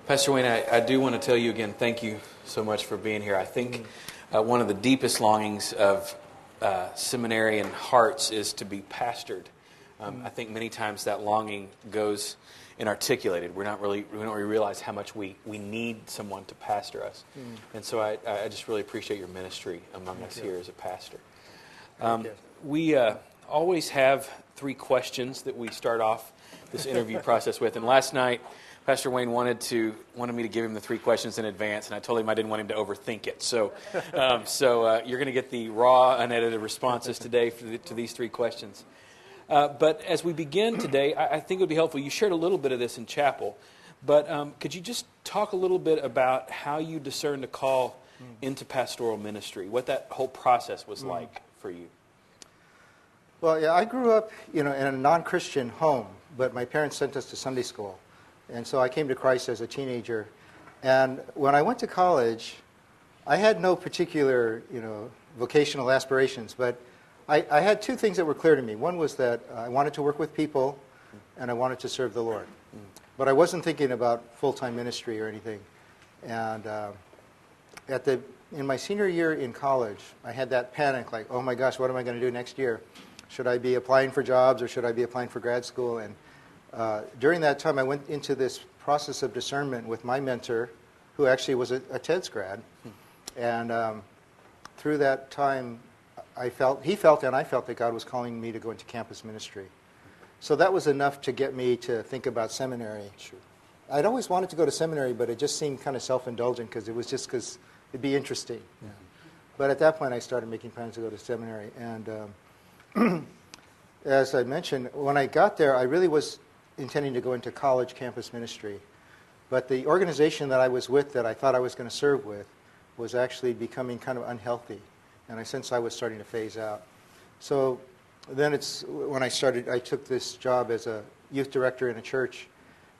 Pastor Wayne, I do want to tell you again, thank you so much for being here. I think one of the deepest longings of seminarian hearts is to be pastored. I think many times that longing goes inarticulated. We don't really realize how much we need someone to pastor us. And so I just really appreciate your ministry among us here as a pastor. We always have 3 questions that we start off this interview process with. And last night, Pastor Wayne wanted me to give him the 3 questions in advance, and I told him I didn't want him to overthink it. So you're going to get the raw, unedited responses today to these 3 questions. But as we begin today, I think it would be helpful. You shared a little bit of this in chapel, but could you just talk a little bit about how you discerned a call into pastoral ministry, what that whole process was like for you? Well, yeah, I grew up, in a non-Christian home, but my parents sent us to Sunday school. And so I came to Christ as a teenager. And when I went to college, I had no particular, vocational aspirations, but I had 2 things that were clear to me. One was that I wanted to work with people, and I wanted to serve the Lord. But I wasn't thinking about full-time ministry or anything. And in my senior year in college, I had that panic, like, oh my gosh, what am I going to do next year? Should I be applying for jobs, or should I be applying for grad school? And during that time, I went into this process of discernment with my mentor, who actually was a TEDS grad. And through that time, he felt and I felt that God was calling me to go into campus ministry. So that was enough to get me to think about seminary. Sure. I'd always wanted to go to seminary, but it just seemed kind of self-indulgent because it'd be interesting. Yeah. But at that point, I started making plans to go to seminary. And as I mentioned, when I got there, I really was intending to go into college campus ministry. But the organization that I was with, that I thought I was going to serve with, was actually becoming kind of unhealthy. And I sensed I was starting to phase out. So then when I took this job as a youth director in a church.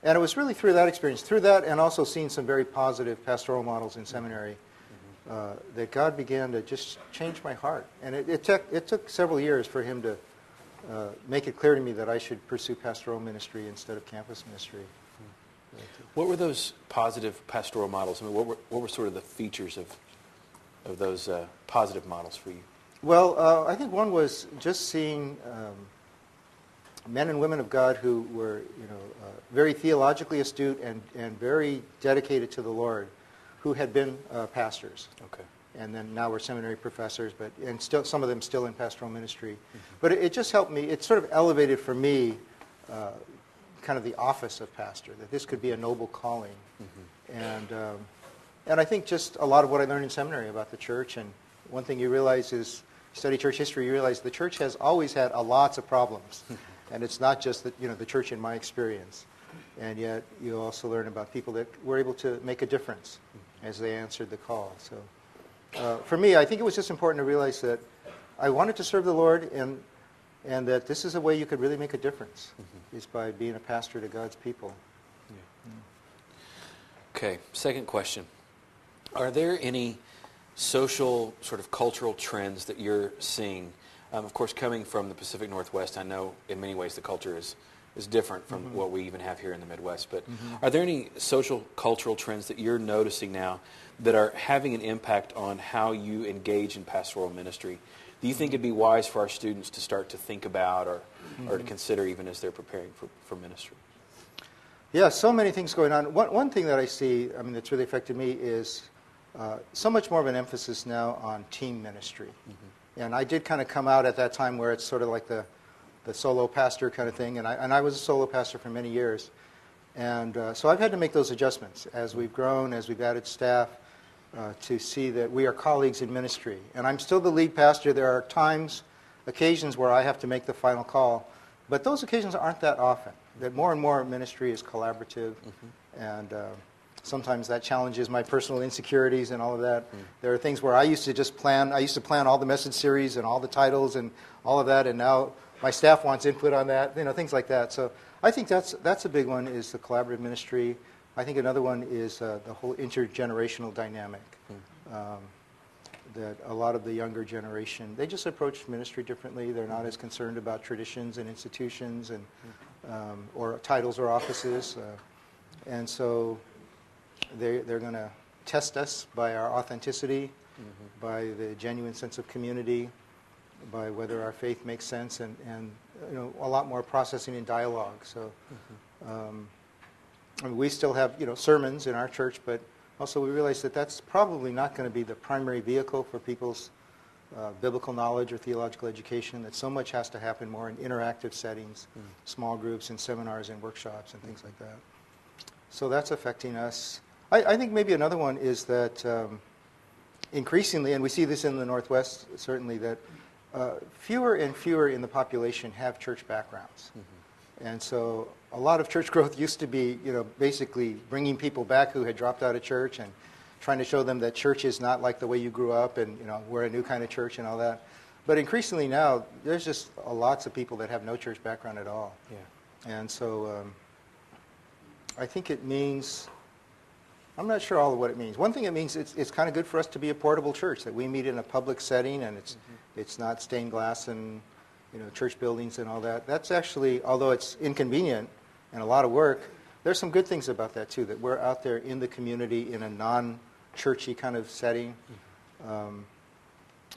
And it was really through that experience, through that and also seeing some very positive pastoral models in seminary, that God began to just change my heart. And it took several years for him to make it clear to me that I should pursue pastoral ministry instead of campus ministry. What were those positive pastoral models? I mean, what were sort of the features of those positive models for you? Well, I think one was just seeing men and women of God who were, very theologically astute and very dedicated to the Lord, who had been pastors. Okay. And then now we're seminary professors, and still some of them still in pastoral ministry. But it just helped me. It sort of elevated for me kind of the office of pastor, that this could be a noble calling. And I think just a lot of what I learned in seminary about the church, and one thing you realize is, you study church history, you realize the church has always had lots of problems. And it's not just the church in my experience. And yet you also learn about people that were able to make a difference as they answered the call. So for me, I think it was just important to realize that I wanted to serve the Lord, and that this is a way you could really make a difference, is by being a pastor to God's people. Okay, second question. Are there any social, sort of cultural trends that you're seeing? Of course, coming from the Pacific Northwest, I know in many ways the culture is different from what we even have here in the Midwest. But are there any social, cultural trends that you're noticing now that are having an impact on how you engage in pastoral ministry? Do you think it'd be wise for our students to start to think about or to consider even as they're preparing for ministry? Yeah, so many things going on. One thing that I see, that's really affected me is so much more of an emphasis now on team ministry. And I did kind of come out at that time where it's sort of like the solo pastor kind of thing, and I was a solo pastor for many years. And so I've had to make those adjustments as we've grown, as we've added staff, to see that we are colleagues in ministry. And I'm still the lead pastor. There are occasions where I have to make the final call, but those occasions aren't that often. That more and more ministry is collaborative, and sometimes that challenges my personal insecurities and all of that. There are things where I used to plan all the message series and all the titles and all of that, and now my staff wants input on that, things like that. So I think that's a big one, is the collaborative ministry. I think another one is the whole intergenerational dynamic. That a lot of the younger generation, they just approach ministry differently. They're not as concerned about traditions and institutions and or titles or offices. And so They're going to test us by our authenticity, by the genuine sense of community, by whether our faith makes sense, and a lot more processing and dialogue. So I mean, we still have sermons in our church, but also we realize that that's probably not going to be the primary vehicle for people's biblical knowledge or theological education, that so much has to happen more in interactive settings, small groups and seminars and workshops and things like that. So that's affecting us. I think maybe another one is that increasingly, and we see this in the Northwest certainly, that fewer and fewer in the population have church backgrounds. And so a lot of church growth used to be, basically bringing people back who had dropped out of church and trying to show them that church is not like the way you grew up, and we're a new kind of church and all that. But increasingly now, there's just lots of people that have no church background at all. Yeah. And so I think it means, I'm not sure all of what it means. One thing it means, it's kind of good for us to be a portable church, that we meet in a public setting, and it's not stained glass and church buildings and all that. That's actually, although it's inconvenient and a lot of work, there's some good things about that too, that we're out there in the community in a non-churchy kind of setting. And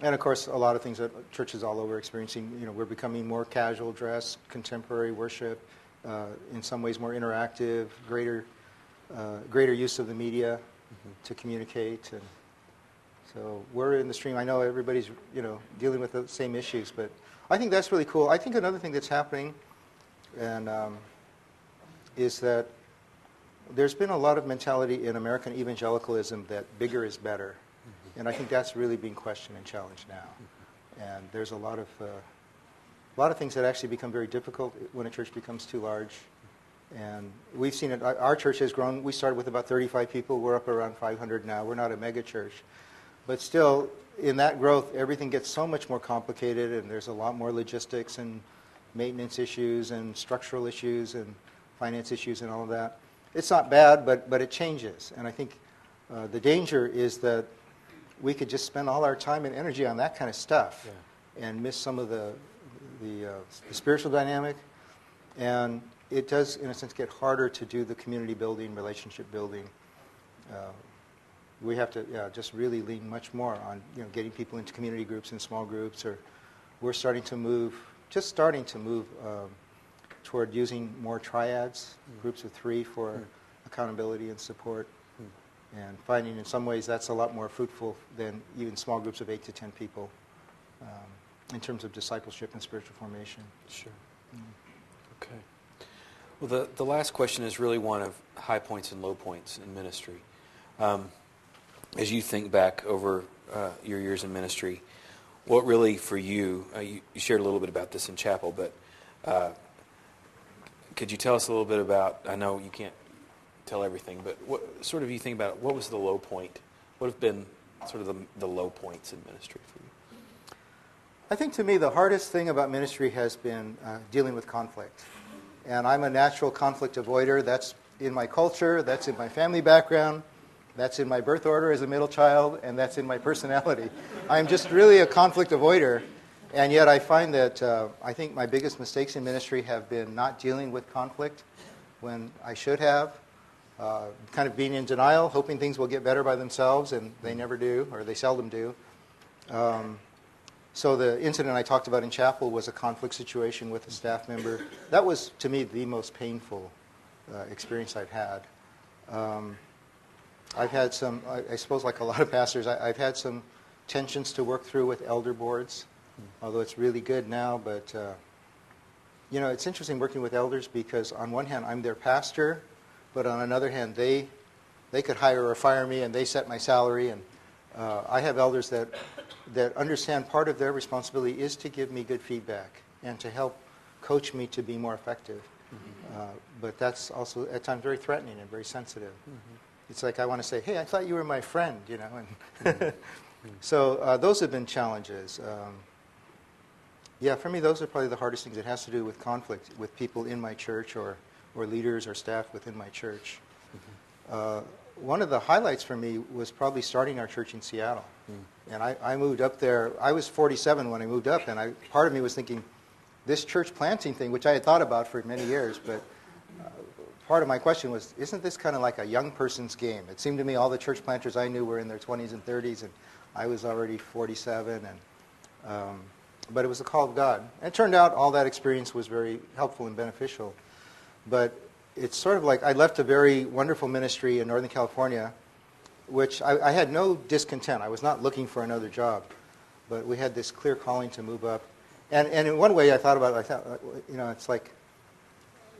of course, a lot of things that churches all over are experiencing. We're becoming more casual dress, contemporary worship, in some ways more interactive, greater use of the media to communicate. And so we're in the stream. I know everybody's dealing with the same issues, but I think that's really cool. I think another thing that's happening and is that there's been a lot of mentality in American evangelicalism that bigger is better. And I think that's really being questioned and challenged now. And there's a lot of things that actually become very difficult when a church becomes too large. And we've seen it. Our church has grown. We started with about 35 people. We're up around 500 now. We're not a mega church. But still, in that growth, everything gets so much more complicated, and there's a lot more logistics and maintenance issues and structural issues and finance issues and all of that. It's not bad, but it changes. And I think the danger is that we could just spend all our time and energy on that kind of stuff and miss some of the spiritual dynamic. And it does, in a sense, get harder to do the community building, relationship building. We have to just really lean much more on getting people into community groups and small groups. Or we're starting to move toward using more triads, groups of 3 for accountability and support. And finding in some ways that's a lot more fruitful than even small groups of 8 to 10 people in terms of discipleship and spiritual formation. Sure. Okay. Well, the last question is really one of high points and low points in ministry. As you think back over your years in ministry, what really for you, you shared a little bit about this in chapel, but could you tell us a little bit about, I know you can't tell everything, but what sort of you think about what was the low point? What have been sort of the low points in ministry for you? I think to me the hardest thing about ministry has been dealing with conflict. And I'm a natural conflict avoider. That's in my culture, that's in my family background, that's in my birth order as a middle child, and that's in my personality. I'm just really a conflict avoider. And yet I find that I think my biggest mistakes in ministry have been not dealing with conflict when I should have. Kind of being in denial, hoping things will get better by themselves, and they never do, or they seldom do. So the incident I talked about in chapel was a conflict situation with a staff member. That was, to me, the most painful experience I've had. I've had some, I suppose like a lot of pastors, I've had some tensions to work through with elder boards, although it's really good now. But, it's interesting working with elders because on one hand, I'm their pastor, but on another hand, they could hire or fire me, and they set my salary. And I have elders that understand part of their responsibility is to give me good feedback and to help coach me to be more effective. But that's also at times very threatening and very sensitive. It's like I want to say, hey, I thought you were my friend, And so those have been challenges. For me, those are probably the hardest things. It has to do with conflict with people in my church or leaders or staff within my church. One of the highlights for me was probably starting our church in Seattle. And I moved up there. I was 47 when I moved up, and part of me was thinking, this church planting thing, which I had thought about for many years, but part of my question was, isn't this kind of like a young person's game? It seemed to me all the church planters I knew were in their 20s and 30s, and I was already 47, but it was the call of God. And it turned out all that experience was very helpful and beneficial. But it's sort of like I left a very wonderful ministry in Northern California, which I had no discontent. I was not looking for another job, but we had this clear calling to move up. And in one way I thought about it, I thought, it's like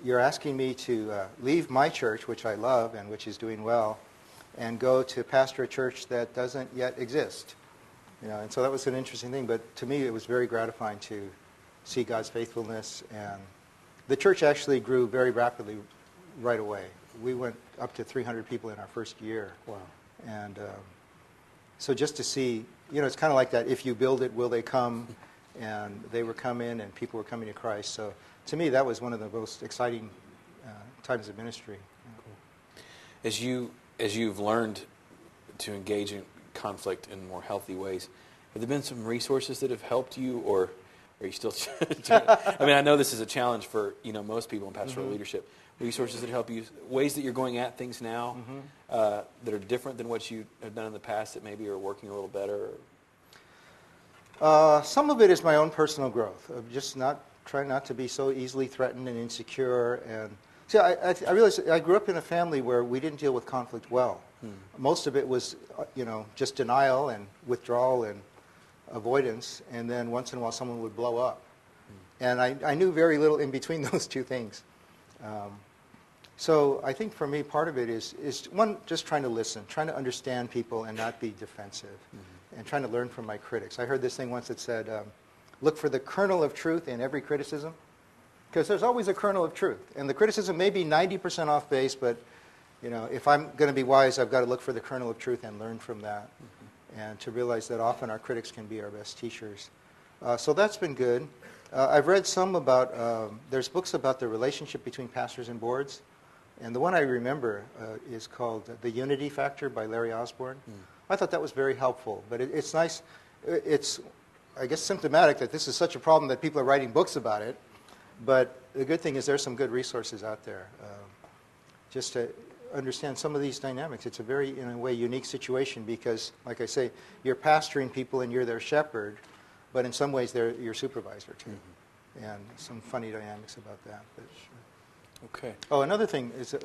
you're asking me to leave my church, which I love and which is doing well, and go to pastor a church that doesn't yet exist. And so that was an interesting thing, but to me it was very gratifying to see God's faithfulness, and the church actually grew very rapidly right away. We went up to 300 people in our first year. Wow. And so just to see, it's kind of like that, if you build it, will they come? And they were coming, and people were coming to Christ. So to me, that was one of the most exciting times of ministry. Cool. As you've learned to engage in conflict in more healthy ways, have there been some resources that have helped you, or are you still I know this is a challenge for most people in pastoral leadership. Resources that help you, ways that you're going at things now that are different than what you have done in the past that maybe are working a little better? Some of it is my own personal growth, of just trying not to be so easily threatened and insecure. And see, I realized I grew up in a family where we didn't deal with conflict well. Most of it was, just denial and withdrawal and avoidance, and then once in a while someone would blow up. And I knew very little in between those two things. So I think for me, part of it is one, just trying to listen, trying to understand people and not be defensive, and trying to learn from my critics. I heard this thing once that said, look for the kernel of truth in every criticism, because there's always a kernel of truth. And the criticism may be 90% off base, but if I'm going to be wise, I've got to look for the kernel of truth and learn from that, and to realize that often our critics can be our best teachers. So that's been good. I've read some about, there's books about the relationship between pastors and boards, and the one I remember is called The Unity Factor by Larry Osborne. I thought that was very helpful, but it's nice. It's, I guess, symptomatic that this is such a problem that people are writing books about it, but the good thing is there's some good resources out there just to understand some of these dynamics. It's a very, in a way, unique situation because, like I say, you're pastoring people and you're their shepherd, but in some ways they're your supervisor too. And some funny dynamics about that. But, okay. Oh, another thing is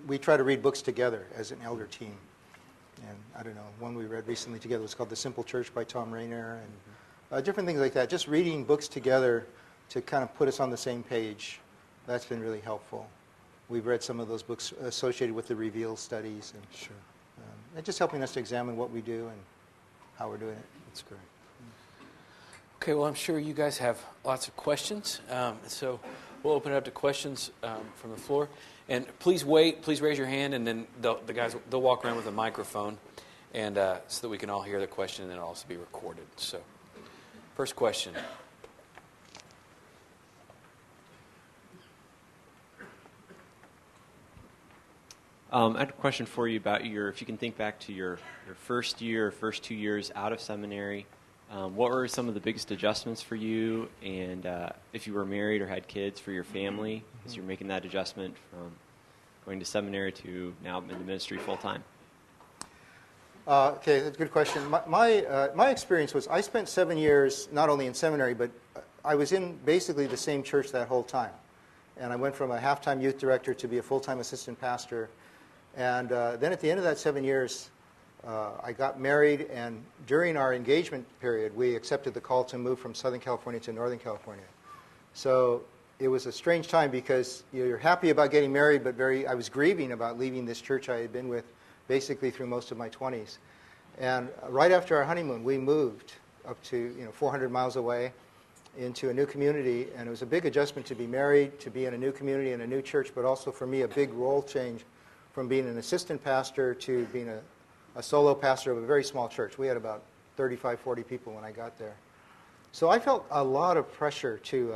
we try to read books together as an elder team. And I don't know, one we read recently together was called The Simple Church by Tom Rainer, and different things like that. Just reading books together to kind of put us on the same page, that's been really helpful. We've read some of those books associated with the Reveal studies, and just helping us to examine what we do and how we're doing it. That's great. Okay, well, I'm sure you guys have lots of questions, so we'll open it up to questions from the floor. And please raise your hand, and then the guys, they'll walk around with a microphone, and so that we can all hear the question, and then it'll also be recorded. So, first question. I had a question for you about if you can think back to your first year, first 2 years out of seminary. What were some of the biggest adjustments for you, and if you were married or had kids, for your family, as you're making that adjustment from going to seminary to now into ministry full time? Okay, that's a good question. My experience was I spent 7 years not only in seminary, but I was in basically the same church that whole time. And I went from a half-time youth director to be a full-time assistant pastor. And then at the end of that 7 years, I got married, and during our engagement period, we accepted the call to move from Southern California to Northern California. So it was a strange time because you're happy about getting married, but I was grieving about leaving this church I had been with basically through most of my 20s. And right after our honeymoon, we moved up to 400 miles away into a new community, and it was a big adjustment to be married, to be in a new community and a new church, but also for me a big role change from being an assistant pastor to being a solo pastor of a very small church. We had about 35, 40 people when I got there. So I felt a lot of pressure to,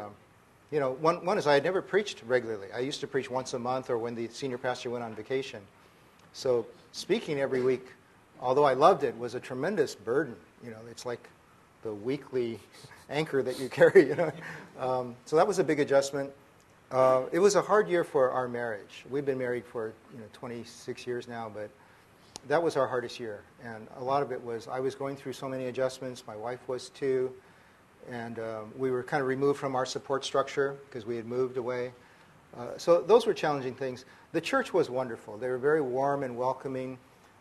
one is I had never preached regularly. I used to preach once a month or when the senior pastor went on vacation. So speaking every week, although I loved it, was a tremendous burden. It's like the weekly anchor that you carry. So that was a big adjustment. It was a hard year for our marriage. We've been married for 26 years now, but that was our hardest year. And a lot of it was I was going through so many adjustments. My wife was too. And we were kind of removed from our support structure because we had moved away. So those were challenging things. The church was wonderful. They were very warm and welcoming.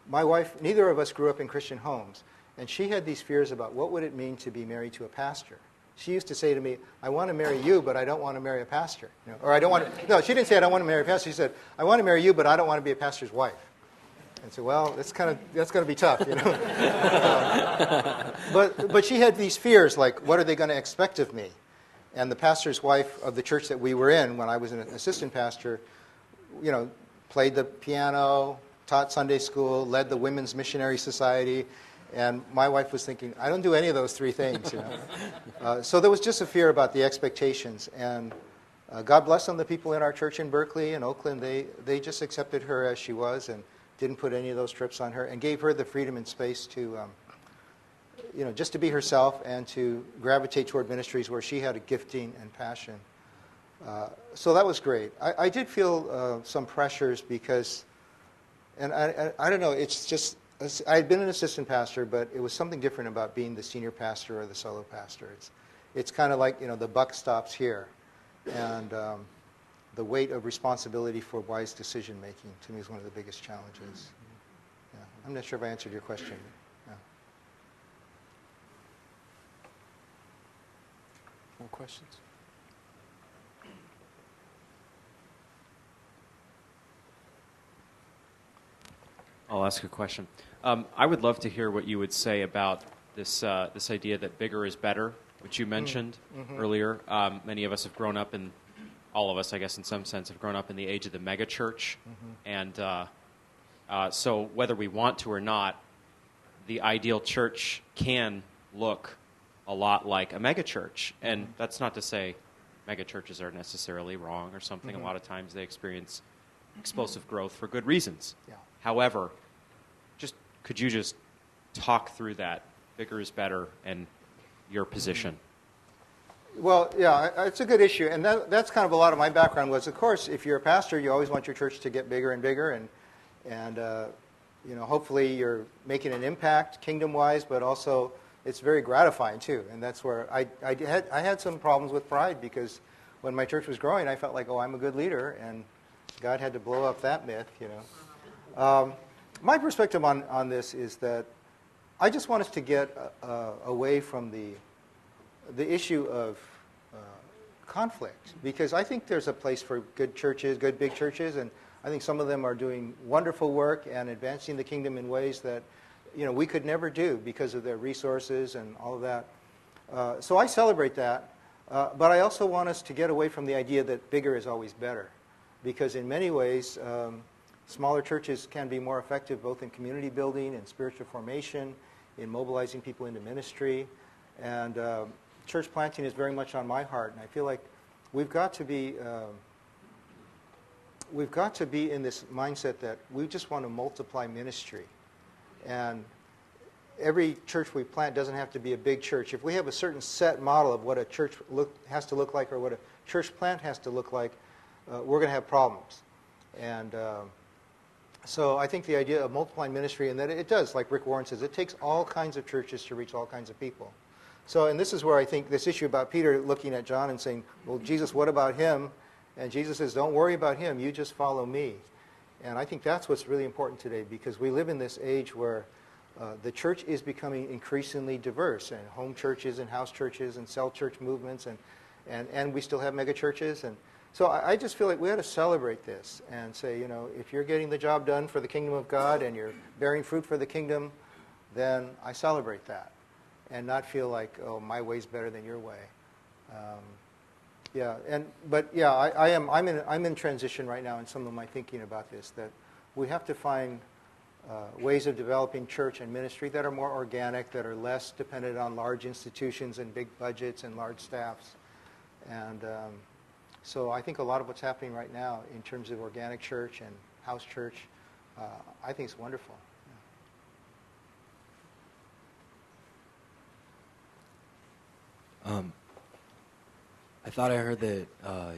My wife, neither of us grew up in Christian homes. And she had these fears about what would it mean to be married to a pastor. She used to say to me, I want to marry you, but I don't want to marry a pastor. Or I don't want to, no, she didn't say I don't want to marry a pastor. She said, I want to marry you, but I don't want to be a pastor's wife. And so, well, that's going to be tough, But she had these fears, like, what are they going to expect of me? And the pastor's wife of the church that we were in, when I was an assistant pastor, played the piano, taught Sunday school, led the Women's Missionary Society. And my wife was thinking, I don't do any of those three things. So there was just a fear about the expectations. And God bless them, the people in our church in Berkeley and Oakland, they just accepted her as she was and didn't put any of those trips on her and gave her the freedom and space to, just to be herself and to gravitate toward ministries where she had a gifting and passion. So that was great. I did feel some pressures because, and I don't know, it's just, I had been an assistant pastor, but it was something different about being the senior pastor or the solo pastor. It's kind of like, the buck stops here. And the weight of responsibility for wise decision-making, to me, is one of the biggest challenges. Yeah. I'm not sure if I answered your question. Yeah. More questions? I'll ask a question. I would love to hear what you would say about this idea that bigger is better, which you mentioned earlier. Many of us have grown up in, all of us, I guess, in some sense, have grown up in the age of the megachurch. And so whether we want to or not, the ideal church can look a lot like a megachurch. And that's not to say megachurches are necessarily wrong or something. A lot of times they experience explosive growth for good reasons. Yeah. However, could you just talk through that, bigger is better, and your position? Well, yeah, it's a good issue, and that's kind of a lot of my background was, of course, if you're a pastor, you always want your church to get bigger and bigger, and hopefully you're making an impact kingdom-wise, but also it's very gratifying too, and that's where I had some problems with pride because when my church was growing, I felt like, I'm a good leader, and God had to blow up that myth, My perspective on this is that I just want us to get away from the issue of conflict, because I think there's a place for good churches, good big churches, and I think some of them are doing wonderful work and advancing the kingdom in ways that we could never do because of their resources and all of that. So I celebrate that, but I also want us to get away from the idea that bigger is always better, because in many ways smaller churches can be more effective both in community building and spiritual formation, in mobilizing people into ministry. And church planting is very much on my heart. And I feel like we've got to be in this mindset that we just want to multiply ministry. And every church we plant doesn't have to be a big church. If we have a certain set model of what a church has to look like or what a church plant has to look like, we're going to have problems. And so I think the idea of multiplying ministry, and that it does, like Rick Warren says, it takes all kinds of churches to reach all kinds of people. So, and this is where I think this issue about Peter looking at John and saying, well, Jesus, what about him? And Jesus says, don't worry about him, you just follow me. And I think that's what's really important today, because we live in this age where the church is becoming increasingly diverse, and home churches and house churches and cell church movements, and we still have mega churches. And so I just feel like we ought to celebrate this and say, if you're getting the job done for the kingdom of God and you're bearing fruit for the kingdom, then I celebrate that, and not feel like, my way's better than your way. I'm in transition right now in some of my thinking about this, that we have to find ways of developing church and ministry that are more organic, that are less dependent on large institutions and big budgets and large staffs. And so I think a lot of what's happening right now in terms of organic church and house church, I think it's wonderful. I thought I heard that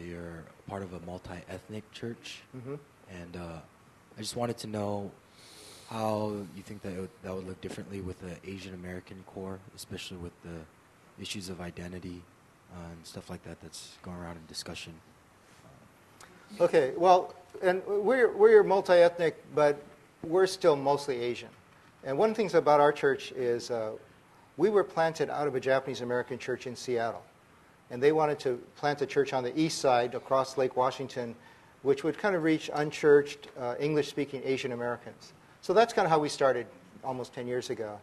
you're part of a multi-ethnic church, and I just wanted to know how you think that would look differently with the Asian American core, especially with the issues of identity and stuff like that that's going around in discussion. Okay, well, and we're multi-ethnic, but we're still mostly Asian. And one of the things about our church is we were planted out of a Japanese American church in Seattle. And they wanted to plant a church on the east side across Lake Washington, which would kind of reach unchurched, English-speaking Asian Americans. So that's kind of how we started almost 10 years ago.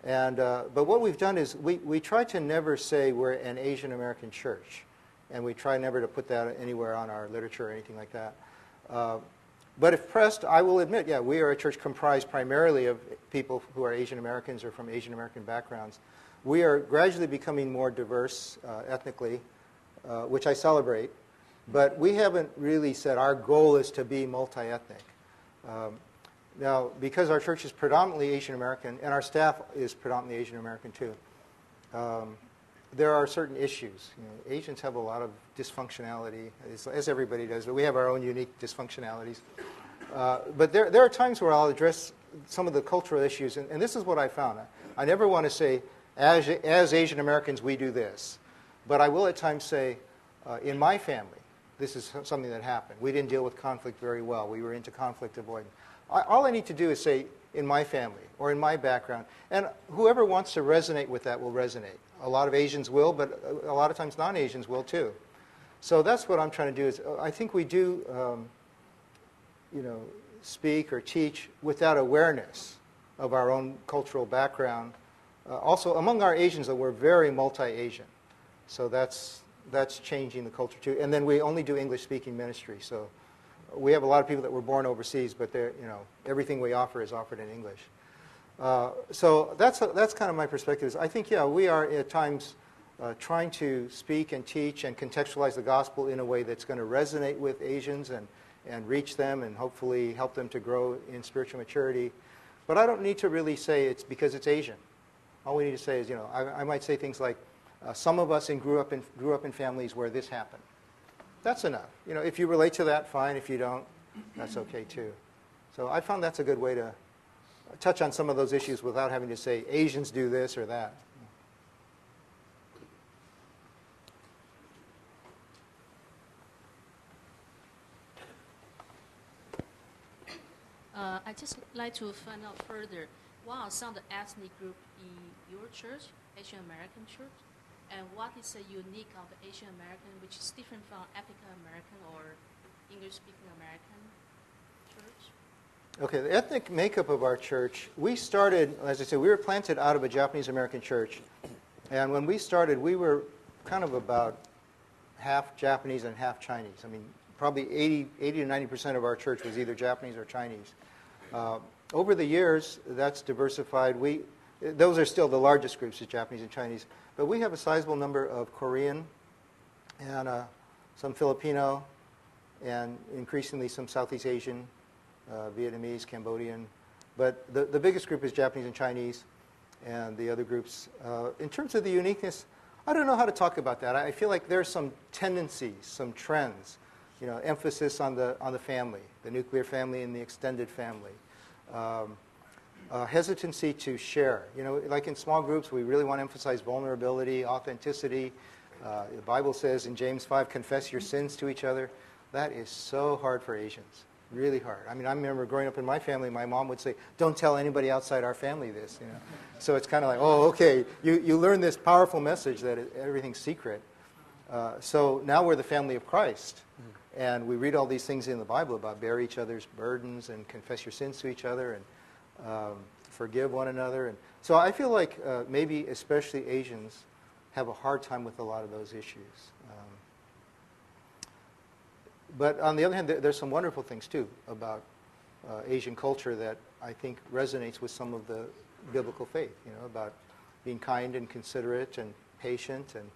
And, but what we've done is we try to never say we're an Asian American church. And we try never to put that anywhere on our literature or anything like that. But if pressed, I will admit, yeah, we are a church comprised primarily of people who are Asian Americans or from Asian American backgrounds. We are gradually becoming more diverse ethnically, which I celebrate. But we haven't really said our goal is to be multi-ethnic. Now, because our church is predominantly Asian American, and our staff is predominantly Asian American too, there are certain issues. You know, Asians have a lot of dysfunctionality, as everybody does, but we have our own unique dysfunctionalities. But there are times where I'll address some of the cultural issues, and this is what I found. I never want to say, as Asian Americans, we do this. But I will at times say, in my family, this is something that happened. We didn't deal with conflict very well. We were into conflict avoidance. All I need to do is say, in my family, or in my background, and whoever wants to resonate with that will resonate. A lot of Asians will, but a lot of times non-Asians will too. So that's what I'm trying to do. Is I think we do, you know, speak or teach with that awareness of our own cultural background. Also, among our Asians, though, we're very multi-Asian. So that's changing the culture too. And then we only do English-speaking ministry. So we have a lot of people that were born overseas, but they're, you know, everything we offer is offered in English. So that's kind of my perspective. I think, yeah, we are at times trying to speak and teach and contextualize the gospel in a way that's going to resonate with Asians and reach them and hopefully help them to grow in spiritual maturity. But I don't need to really say it's because it's Asian. All we need to say is, you know, I might say things like, some of us grew up in families where this happened. That's enough. You know, if you relate to that, fine. If you don't, that's okay too. So I found that's a good way to touch on some of those issues without having to say Asians do this or that. I'd just like to find out further, what are some of the ethnic groups in your church, Asian American church? And what is the unique of the Asian American, which is different from African American or English-speaking American church? Okay, the ethnic makeup of our church, we started, as I said, we were planted out of a Japanese American church. And when we started, we were kind of about half Japanese and half Chinese. I mean, probably 80 to 90% of our church was either Japanese or Chinese. Over the years, that's diversified. Those are still the largest groups, is Japanese and Chinese. But we have a sizable number of Korean and some Filipino and increasingly some Southeast Asian, Vietnamese, Cambodian. But the biggest group is Japanese and Chinese, and the other groups. In terms of the uniqueness, I don't know how to talk about that. I feel like there's some tendencies, some trends, you know, emphasis on the family, the nuclear family and the extended family. Hesitancy to share. You know, like in small groups, we really want to emphasize vulnerability, authenticity. The Bible says in James 5, confess your sins to each other. That is so hard for Asians, really hard. I mean, I remember growing up in my family, my mom would say, don't tell anybody outside our family this, you know. So it's kind of like, oh, okay, you learn this powerful message that everything's secret. So now we're the family of Christ. And we read all these things in the Bible about bear each other's burdens and confess your sins to each other and forgive one another. And so I feel like maybe especially Asians have a hard time with a lot of those issues. But on the other hand, there's some wonderful things too about Asian culture that I think resonates with some of the biblical faith, you know, about being kind and considerate and patient and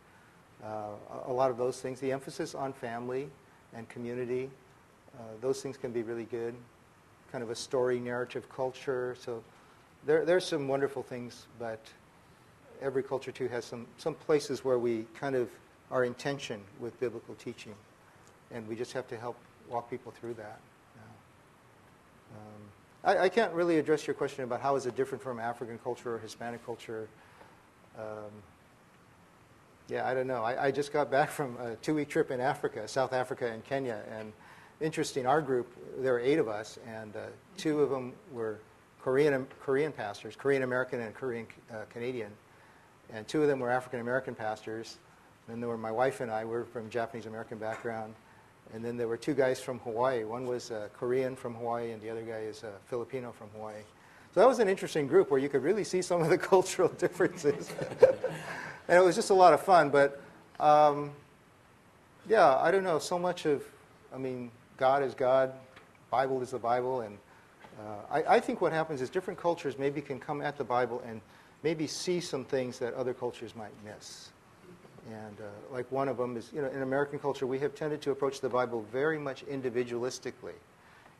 a lot of those things. The emphasis on family and community, those things can be really good. Kind of a story narrative culture. So there's some wonderful things, but every culture too has some places where we kind of are in tension with biblical teaching. And we just have to help walk people through that. I can't really address your question about how is it different from African culture or Hispanic culture. I don't know. I just got back from a 2-week trip in Africa, South Africa and Kenya. And interesting, our group, there were 8 of us, and 2 of them were Korean pastors, Korean American and Korean Canadian. And 2 of them were African American pastors. Then there were my wife and I, we're from Japanese American background. And then there were 2 guys from Hawaii. One was Korean from Hawaii, and the other guy is Filipino from Hawaii. So that was an interesting group where you could really see some of the cultural differences. And it was just a lot of fun. But, I don't know, so much of, God is God, Bible is the Bible. And I think what happens is different cultures maybe can come at the Bible and maybe see some things that other cultures might miss. And like one of them is, in American culture, we have tended to approach the Bible very much individualistically.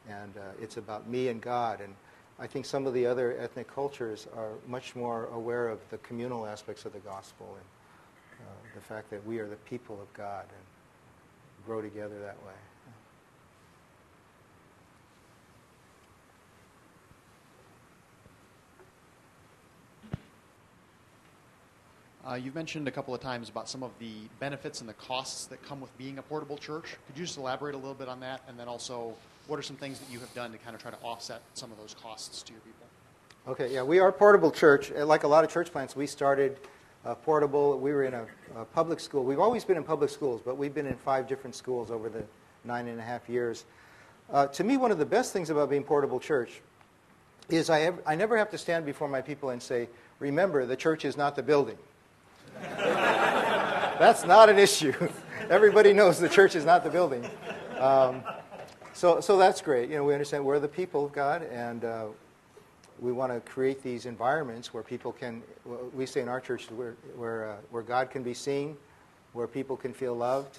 And it's about me and God. And I think some of the other ethnic cultures are much more aware of the communal aspects of the gospel and the fact that we are the people of God and grow together that way. You've mentioned a couple of times about some of the benefits and the costs that come with being a portable church. Could you just elaborate a little bit on that? And then also, what are some things that you have done to kind of try to offset some of those costs to your people? Okay, yeah, we are a portable church. Like a lot of church plants, we started portable. We were in a public school. We've always been in public schools, but we've been in 5 different schools over the 9.5 years. To me, one of the best things about being portable church is I never have to stand before my people and say, remember, the church is not the building. That's not an issue. Everybody knows the church is not the building. So that's great. We understand we're the people of God, and we want to create these environments where people can, we say in our church, where God can be seen, where people can feel loved,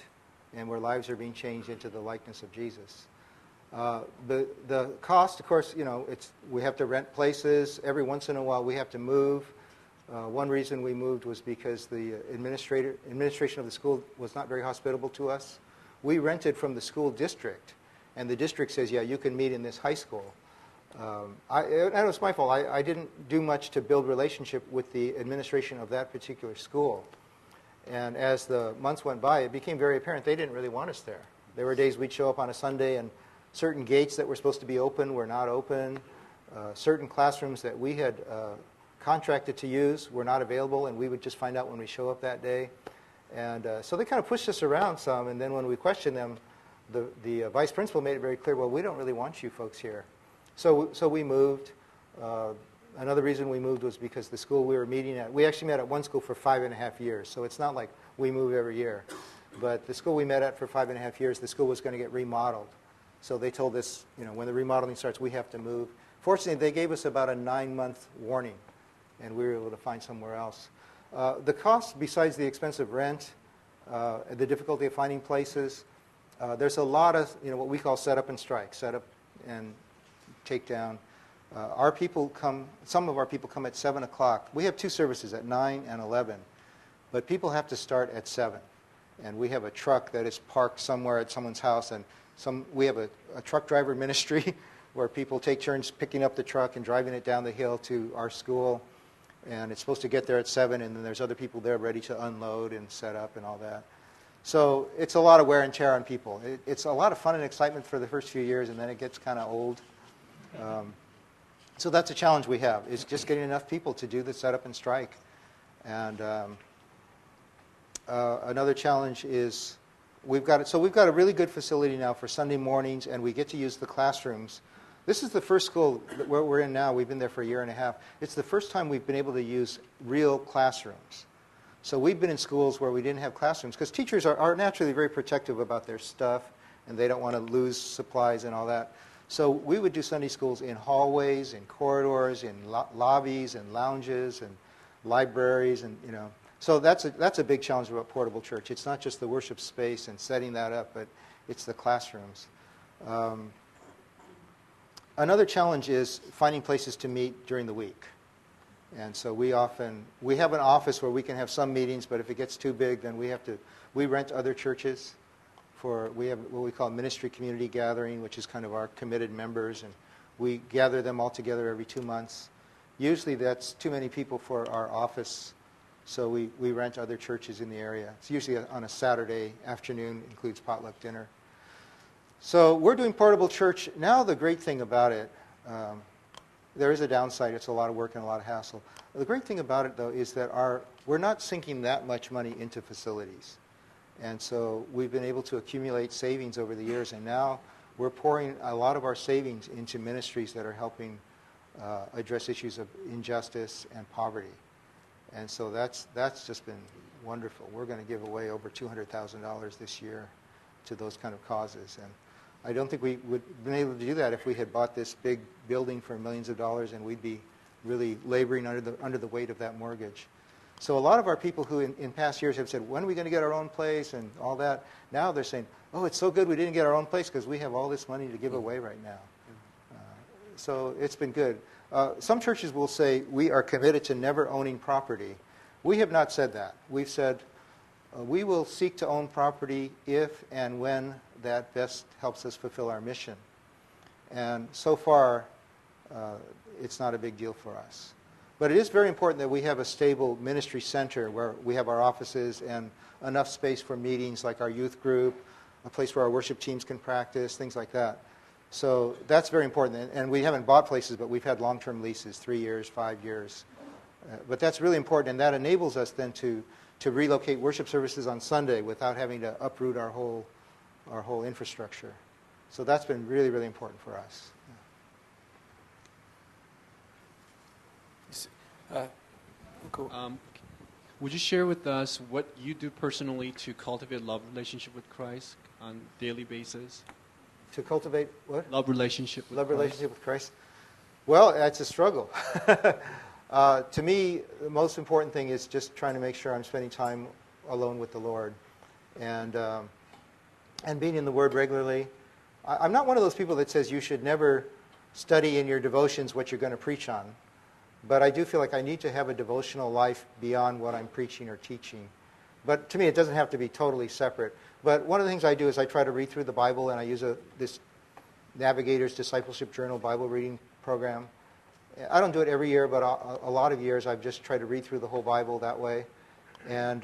and where lives are being changed into the likeness of Jesus. The cost, of course, we have to rent places. Every once in a while we have to move. One reason we moved was because the administration of the school was not very hospitable to us. We rented from the school district, and the district says, yeah, you can meet in this high school. And it was my fault. I didn't do much to build relationship with the administration of that particular school. And as the months went by, it became very apparent they didn't really want us there. There were days we'd show up on a Sunday, and certain gates that were supposed to be open were not open. Certain classrooms that we had contracted to use were not available, and we would just find out when we show up that day. And so they kind of pushed us around some, and then when we questioned them, the vice principal made it very clear, well, we don't really want you folks here. So we moved. Another reason we moved was because the school we were meeting at, we actually met at one school for 5.5 years, so it's not like we move every year. But the school we met at for 5.5 years, the school was going to get remodeled. So they told us, when the remodeling starts, we have to move. Fortunately, they gave us about a 9-month warning, and we were able to find somewhere else. The cost, besides the expensive rent, the difficulty of finding places, there's a lot of what we call set up and strike, set up and take down. Our people come, some of our people come at 7 o'clock. We have 2 services at 9 and 11, but people have to start at 7. And we have a truck that is parked somewhere at someone's house, and we have a truck driver ministry where people take turns picking up the truck and driving it down the hill to our school. And it's supposed to get there at 7, and then there's other people there ready to unload and set up and all that. So it's a lot of wear and tear on people. It's a lot of fun and excitement for the first few years, and then it gets kind of old. So that's a challenge we have, is just getting enough people to do the setup and strike. And another challenge is we've got a really good facility now for Sunday mornings, and we get to use the classrooms. This is the first school where we're in now. We've been there for a year and a half. It's the first time we've been able to use real classrooms. So we've been in schools where we didn't have classrooms, because teachers are naturally very protective about their stuff, and they don't want to lose supplies and all that. So we would do Sunday schools in hallways, in corridors, in lobbies, and lounges, and libraries, and So that's a big challenge about portable church. It's not just the worship space and setting that up, but it's the classrooms. Another challenge is finding places to meet during the week. And so we have an office where we can have some meetings, but if it gets too big, then we rent other churches we have what we call ministry community gathering, which is kind of our committed members, and we gather them all together every 2 months. Usually that's too many people for our office, so we rent other churches in the area. It's usually on a Saturday afternoon, includes potluck dinner. So we're doing portable church. Now the great thing about it, there is a downside. It's a lot of work and a lot of hassle. The great thing about it, though, is that we're not sinking that much money into facilities. And so we've been able to accumulate savings over the years, and now we're pouring a lot of our savings into ministries that are helping address issues of injustice and poverty. And so that's just been wonderful. We're going to give away over $200,000 this year to those kind of causes. And I don't think we would have been able to do that if we had bought this big building for millions of dollars, and we'd be really laboring under the weight of that mortgage. So a lot of our people who in past years have said, when are we going to get our own place and all that, now they're saying, oh, it's so good we didn't get our own place because we have all this money to give away right now. So it's been good. Some churches will say, we are committed to never owning property. We have not said that. We've said, we will seek to own property if and when that best helps us fulfill our mission. And so far, it's not a big deal for us. But it is very important that we have a stable ministry center where we have our offices and enough space for meetings like our youth group, a place where our worship teams can practice, things like that. So that's very important. And we haven't bought places, but we've had long-term leases, 3 years, 5 years. But that's really important, and that enables us then to relocate worship services on Sunday without having to uproot our whole infrastructure. So that's been really, really important for us. Cool. Would you share with us what you do personally to cultivate love relationship with Christ on a daily basis? To cultivate what? Love relationship with Love Christ. relationship with Christ. Well, that's a struggle. To me, the most important thing is just trying to make sure I'm spending time alone with the Lord, and being in the Word regularly. I'm not one of those people that says you should never study in your devotions what you're going to preach on. But I do feel like I need to have a devotional life beyond what I'm preaching or teaching. But to me, it doesn't have to be totally separate. But one of the things I do is I try to read through the Bible, and I use this Navigator's Discipleship Journal Bible reading program. I don't do it every year, but a lot of years I've just tried to read through the whole Bible that way. And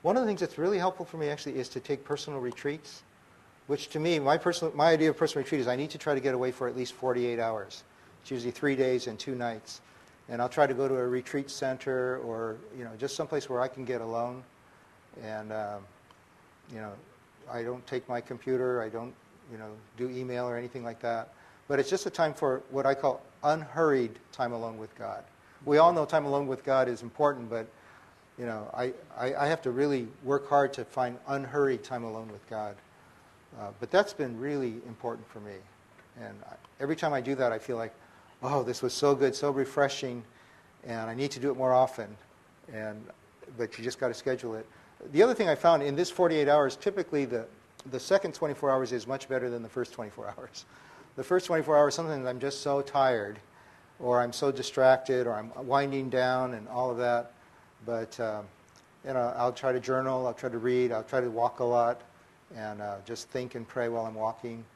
one of the things that's really helpful for me actually is to take personal retreats, which to me, my idea of personal retreat is I need to try to get away for at least 48 hours. It's usually 3 days and 2 nights. And I'll try to go to a retreat center or, just someplace where I can get alone. And, I don't take my computer. I don't, do email or anything like that. But it's just a time for what I call unhurried time alone with God. We all know time alone with God is important, but, I have to really work hard to find unhurried time alone with God. But that's been really important for me. And every time I do that, I feel like, oh, this was so good, so refreshing, and I need to do it more often. But you just got to schedule it. The other thing I found in this 48 hours, typically the second 24 hours is much better than the first 24 hours. The first 24 hours, sometimes I'm just so tired, or I'm so distracted, or I'm winding down and all of that. But, I'll try to journal, I'll try to read, I'll try to walk a lot, and just think and pray while I'm walking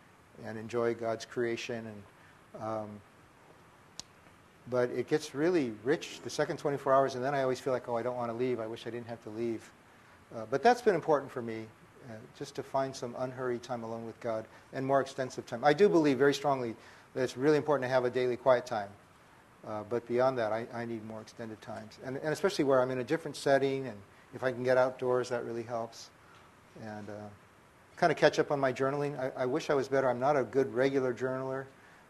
and enjoy God's creation. But it gets really rich the second 24 hours, and then I always feel like, oh, I don't want to leave. I wish I didn't have to leave. But that's been important for me, just to find some unhurried time alone with God and more extensive time. I do believe very strongly that it's really important to have a daily quiet time. But beyond that, I need more extended times. And especially where I'm in a different setting, and if I can get outdoors, that really helps. And kind of catch up on my journaling. I wish I was better. I'm not a good regular journaler,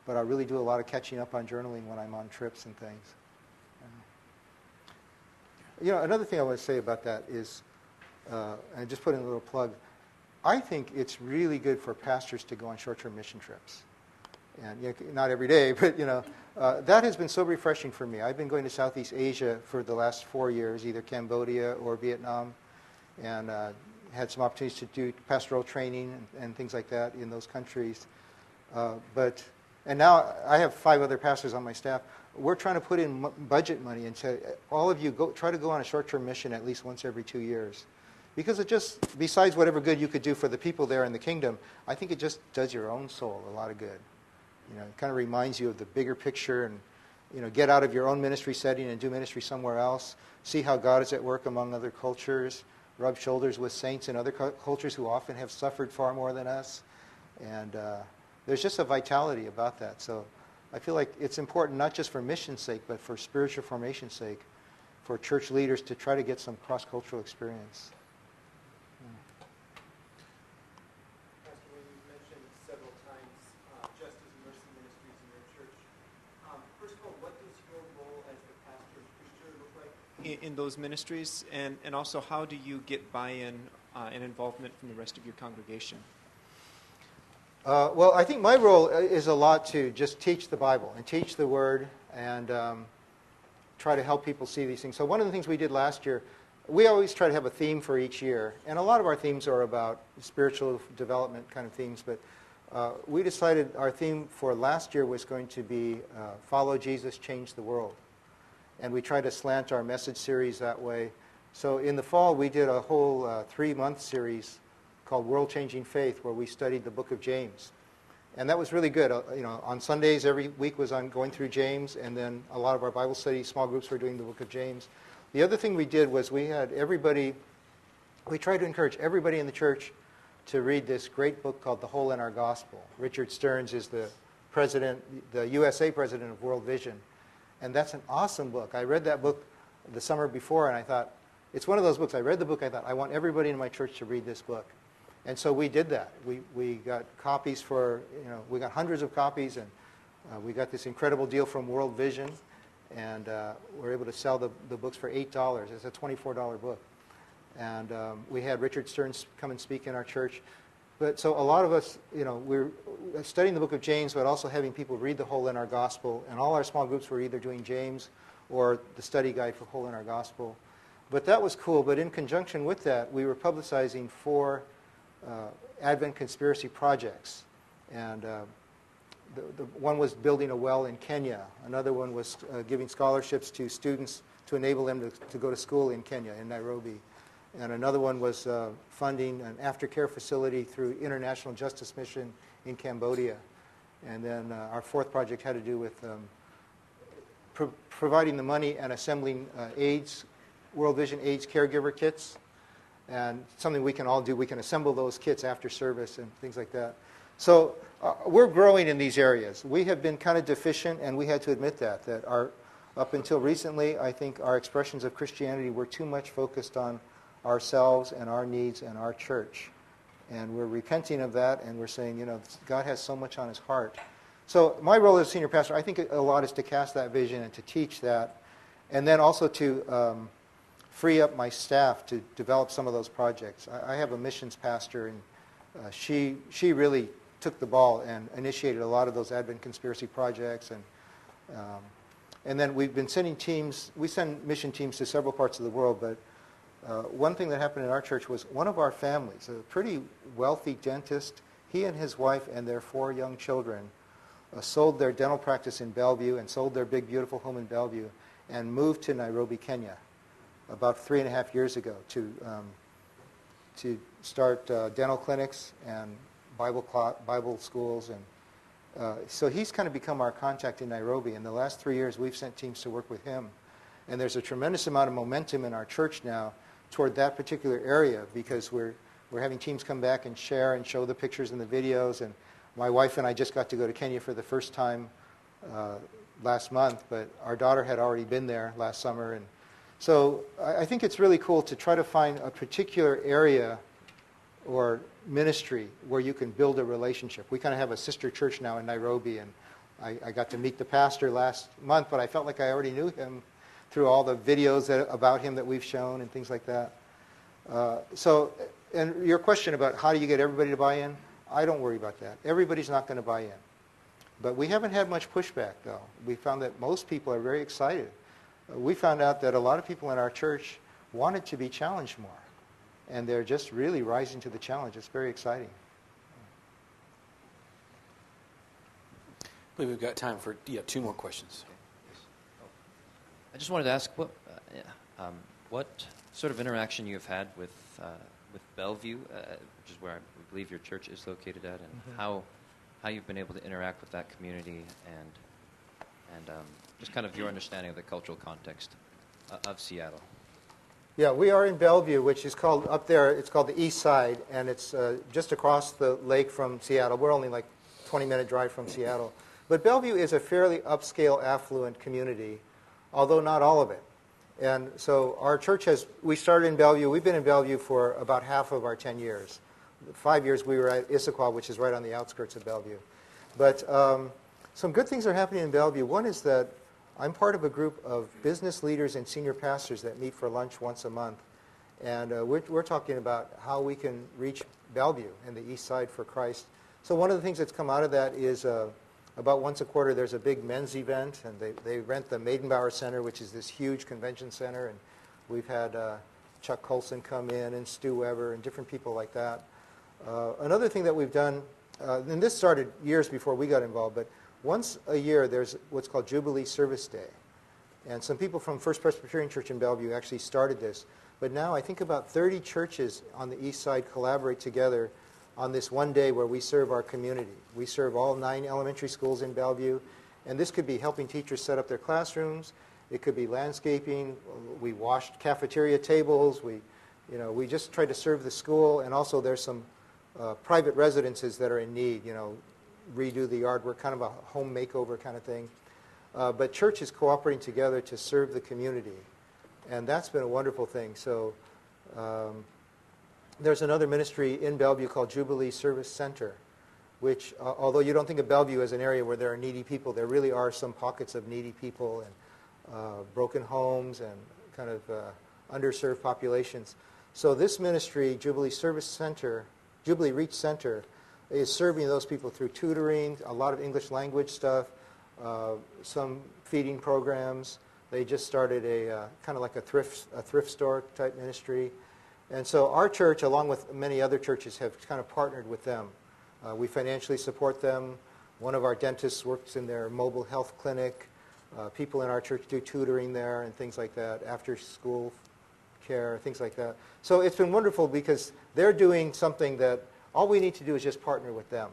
but I really do a lot of catching up on journaling when I'm on trips and things. Another thing I want to say about that is, and just put in a little plug, I think it's really good for pastors to go on short-term mission trips. And not every day, but that has been so refreshing for me. I've been going to Southeast Asia for the last 4 years, either Cambodia or Vietnam, and had some opportunities to do pastoral training and things like that in those countries. And now I have 5 other pastors on my staff. we're trying to put in budget money and say, all of you try to go on a short-term mission at least once every 2 years. Because it just, besides whatever good you could do for the people there in the kingdom, I think it just does your own soul a lot of good. It kind of reminds you of the bigger picture, and get out of your own ministry setting and do ministry somewhere else. See how God is at work among other cultures. Rub shoulders with saints in other cultures who often have suffered far more than us. And there's just a vitality about that. So I feel like it's important not just for mission's sake, but for spiritual formation's sake, for church leaders to try to get some cross-cultural experience. Pastor, when you mentioned several times justice and mercy ministries in your church, first of all, what does your role as the pastor and preacher look like in those ministries? And also, how do you get buy-in and involvement from the rest of your congregation? Well, I think my role is a lot to just teach the Bible and teach the Word and try to help people see these things. So one of the things we did last year, we always try to have a theme for each year. And a lot of our themes are about spiritual development kind of themes. But we decided our theme for last year was going to be Follow Jesus, Change the World. And we tried to slant our message series that way. So in the fall, we did a whole 3-month series called World Changing Faith, where we studied the book of James. And that was really good. On Sundays, every week was on going through James, and then a lot of our Bible study small groups were doing the book of James. The other thing we did was we tried to encourage everybody in the church to read this great book called The Hole in Our Gospel. Richard Stearns is the USA president of World Vision. And that's an awesome book. I read that book the summer before, and I thought, it's one of those books. I read the book, I thought, I want everybody in my church to read this book. And so we did that. We got copies we got hundreds of copies, and we got this incredible deal from World Vision, and we're able to sell the books for $8. It's a $24 book. And we had Richard Stearns come and speak in our church. But so a lot of us, we're studying the book of James, but also having people read The Hole in Our Gospel. And all our small groups were either doing James or the study guide for Hole in Our Gospel. But that was cool. But in conjunction with that, we were publicizing 4 Advent conspiracy projects. And the one was building a well in Kenya. Another one was giving scholarships to students to enable them to go to school in Kenya, in Nairobi. And another one was funding an aftercare facility through International Justice Mission in Cambodia. And then our 4th project had to do with providing the money and assembling World Vision AIDS caregiver kits. And something we can all do, we can assemble those kits after service and things like that. So we're growing in these areas. We have been kind of deficient, and we had to admit that up until recently, I think our expressions of Christianity were too much focused on ourselves and our needs and our church. And we're repenting of that, and we're saying, God has so much on his heart. So my role as senior pastor, I think a lot is to cast that vision and to teach that, and then also to free up my staff to develop some of those projects. I have a missions pastor, and she really took the ball and initiated a lot of those Advent conspiracy projects. And then we've been sending teams. We send mission teams to several parts of the world, but one thing that happened in our church was one of our families, a pretty wealthy dentist, he and his wife and their 4 young children sold their dental practice in Bellevue and sold their big, beautiful home in Bellevue and moved to Nairobi, Kenya, about 3.5 years ago to start dental clinics and Bible schools. And so he's kind of become our contact in Nairobi. In the last 3 years, we've sent teams to work with him. And there's a tremendous amount of momentum in our church now toward that particular area, because we're having teams come back and share and show the pictures and the videos. And my wife and I just got to go to Kenya for the first time last month, but our daughter had already been there last summer. And so I think it's really cool to try to find a particular area or ministry where you can build a relationship. We kind of have a sister church now in Nairobi, and I got to meet the pastor last month, but I felt like I already knew him through all the videos about him that we've shown and things like that. And your question about how do you get everybody to buy in, I don't worry about that. Everybody's not going to buy in. But we haven't had much pushback, though. We found that most people are very excited. We found out that a lot of people in our church wanted to be challenged more. And they're just really rising to the challenge. It's very exciting. I believe we've got time for 2 more questions. I just wanted to ask what sort of interaction you have had with Bellevue, which is where I believe your church is located at, and how you've been able to interact with that community, and just kind of your understanding of the cultural context of Seattle. Yeah, we are in Bellevue, which is called, up there, it's called the East Side, and it's just across the lake from Seattle. We're only like 20-minute drive from Seattle. But Bellevue is a fairly upscale, affluent community, although not all of it. And so our church we started in Bellevue. We've been in Bellevue for about half of our 10 years. 5 years we were at Issaquah, which is right on the outskirts of Bellevue. But some good things are happening in Bellevue. One is that I'm part of a group of business leaders and senior pastors that meet for lunch once a month. And we're talking about how we can reach Bellevue and the East Side for Christ. So one of the things that's come out of that is about once a quarter there's a big men's event, and they rent the Maidenbauer Center, which is this huge convention center. And we've had Chuck Colson come in and Stu Weber and different people like that. Another thing that we've done, and this started years before we got involved, but once a year there's what's called Jubilee Service Day. And some people from First Presbyterian Church in Bellevue actually started this. But now I think about 30 churches on the east side collaborate together on this one day where we serve our community. We serve all 9 elementary schools in Bellevue. And this could be helping teachers set up their classrooms. It could be landscaping. We washed cafeteria tables. We just try to serve the school. And also there's some private residences that are in need, redo the yard work, kind of a home makeover kind of thing. But churches cooperating together to serve the community. And that's been a wonderful thing. So there's another ministry in Bellevue called Jubilee Service Center, which, although you don't think of Bellevue as an area where there are needy people, there really are some pockets of needy people and broken homes and kind of underserved populations. So this ministry, Jubilee Service Center, Jubilee Reach Center, is serving those people through tutoring, a lot of English language stuff, some feeding programs. They just started a kind of like a thrift store type ministry. And so our church, along with many other churches, have kind of partnered with them. We financially support them. One of our dentists works in their mobile health clinic. People in our church do tutoring there and things like that, after school care, things like that. So it's been wonderful because they're doing something that all we need to do is just partner with them.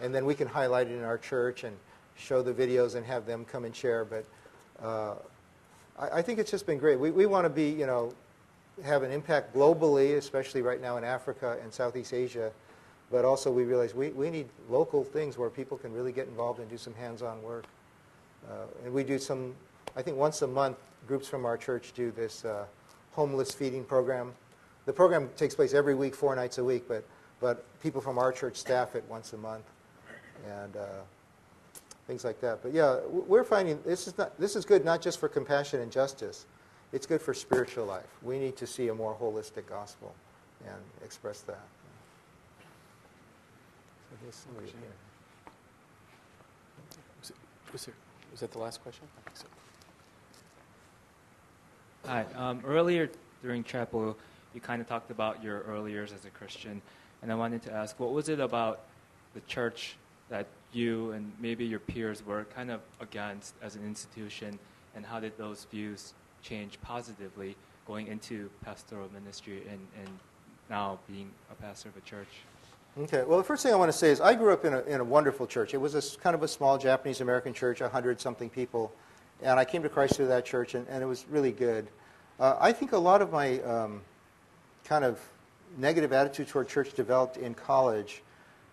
And then we can highlight it in our church and show the videos and have them come and share. But I think it's just been great. We want to be, have an impact globally, especially right now in Africa and Southeast Asia. But also we realize we need local things where people can really get involved and do some hands-on work. And we do some, I think once a month, groups from our church do this homeless feeding program. The program takes place every week, 4 nights a week, but people from our church staff it once a month, and things like that. But yeah, we're finding this is good not just for compassion and justice. It's good for spiritual life. We need to see a more holistic gospel and express that. Was that the last question? I think so. Hi. Earlier during chapel, you kind of talked about your early years as a Christian, and I wanted to ask, what was it about the church that you and maybe your peers were kind of against as an institution, and how did those views change positively going into pastoral ministry and now being a pastor of a church? Okay. Well, the first thing I want to say is I grew up in a wonderful church. It was kind of a small Japanese-American church, 100-something people. And I came to Christ through that church, and it was really good. I think a lot of my kind of negative attitude toward church developed in college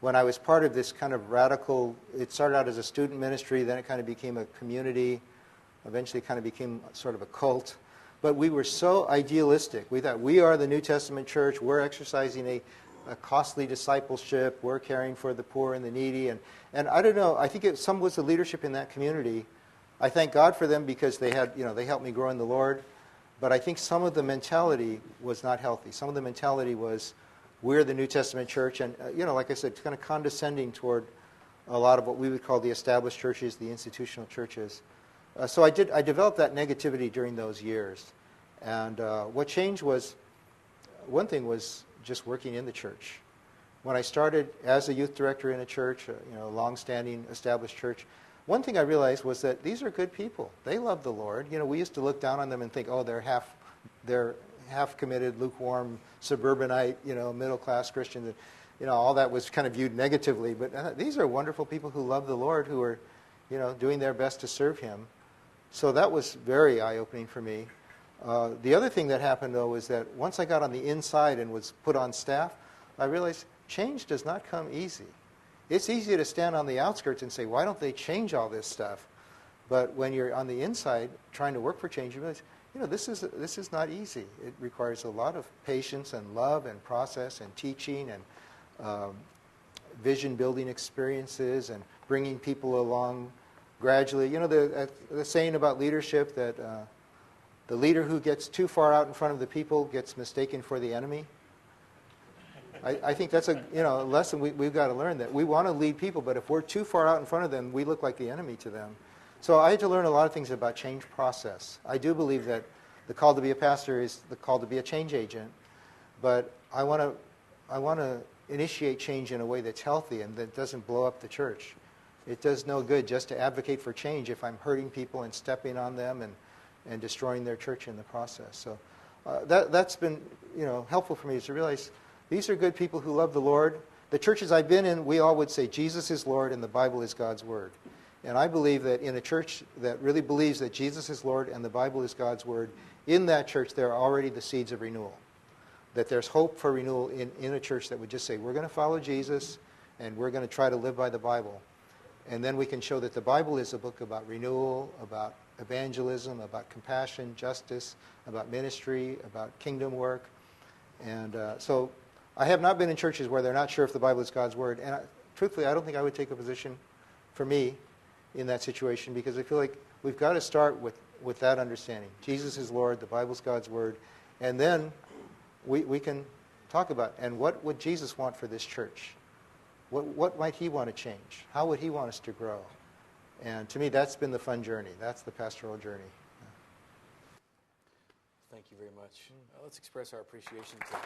when I was part of this kind of radical, it started out as a student ministry, then it kind of became a community, eventually kind of became sort of a cult. But we were so idealistic. We thought, we are the New Testament church, we're exercising a costly discipleship, we're caring for the poor and the needy. And I don't know, I think some was the leadership in that community. I thank God for them because they had, they helped me grow in the Lord. But I think some of the mentality was not healthy. Some of the mentality was, we're the New Testament church, and like I said, it's kind of condescending toward a lot of what we would call the established churches, the institutional churches. So I developed that negativity during those years. And what changed was, one thing was just working in the church. When I started as a youth director in a church, a long-standing established church, one thing I realized was that these are good people. They love the Lord. We used to look down on them and think, oh, they're half-committed, lukewarm, suburbanite, middle-class Christians. All that was kind of viewed negatively. But these are wonderful people who love the Lord, who are, doing their best to serve Him. So that was very eye-opening for me. The other thing that happened, though, is that once I got on the inside and was put on staff, I realized change does not come easy. It's easy to stand on the outskirts and say, why don't they change all this stuff? But when you're on the inside trying to work for change, you realize, this is not easy. It requires a lot of patience and love and process and teaching and vision-building experiences and bringing people along gradually. The saying about leadership that the leader who gets too far out in front of the people gets mistaken for the enemy. I think that's a lesson we've got to learn, that we want to lead people, but if we're too far out in front of them, we look like the enemy to them. So I had to learn a lot of things about change process. I do believe that the call to be a pastor is the call to be a change agent, but I want to initiate change in a way that's healthy and that doesn't blow up the church. It does no good just to advocate for change if I'm hurting people and stepping on them and destroying their church in the process. So that's been helpful for me, is to realize these are good people who love the Lord. The churches I've been in, we all would say Jesus is Lord and the Bible is God's Word. And I believe that in a church that really believes that Jesus is Lord and the Bible is God's Word, in that church there are already the seeds of renewal. That there's hope for renewal in a church that would just say, we're going to follow Jesus and we're going to try to live by the Bible. And then we can show that the Bible is a book about renewal, about evangelism, about compassion, justice, about ministry, about kingdom work. And so I have not been in churches where they're not sure if the Bible is God's Word. And truthfully, I don't think I would take a position for me in that situation, because I feel like we've got to start with that understanding. Jesus is Lord, the Bible's God's Word, and then we can talk about, and what would Jesus want for this church? What might He want to change? How would He want us to grow? And to me, that's been the fun journey. That's the pastoral journey. Thank you very much. Let's express our appreciation to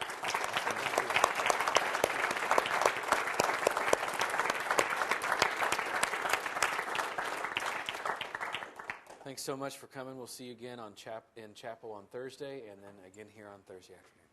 Thanks so much for coming. We'll see you again in chapel on Thursday, and then again here on Thursday afternoon.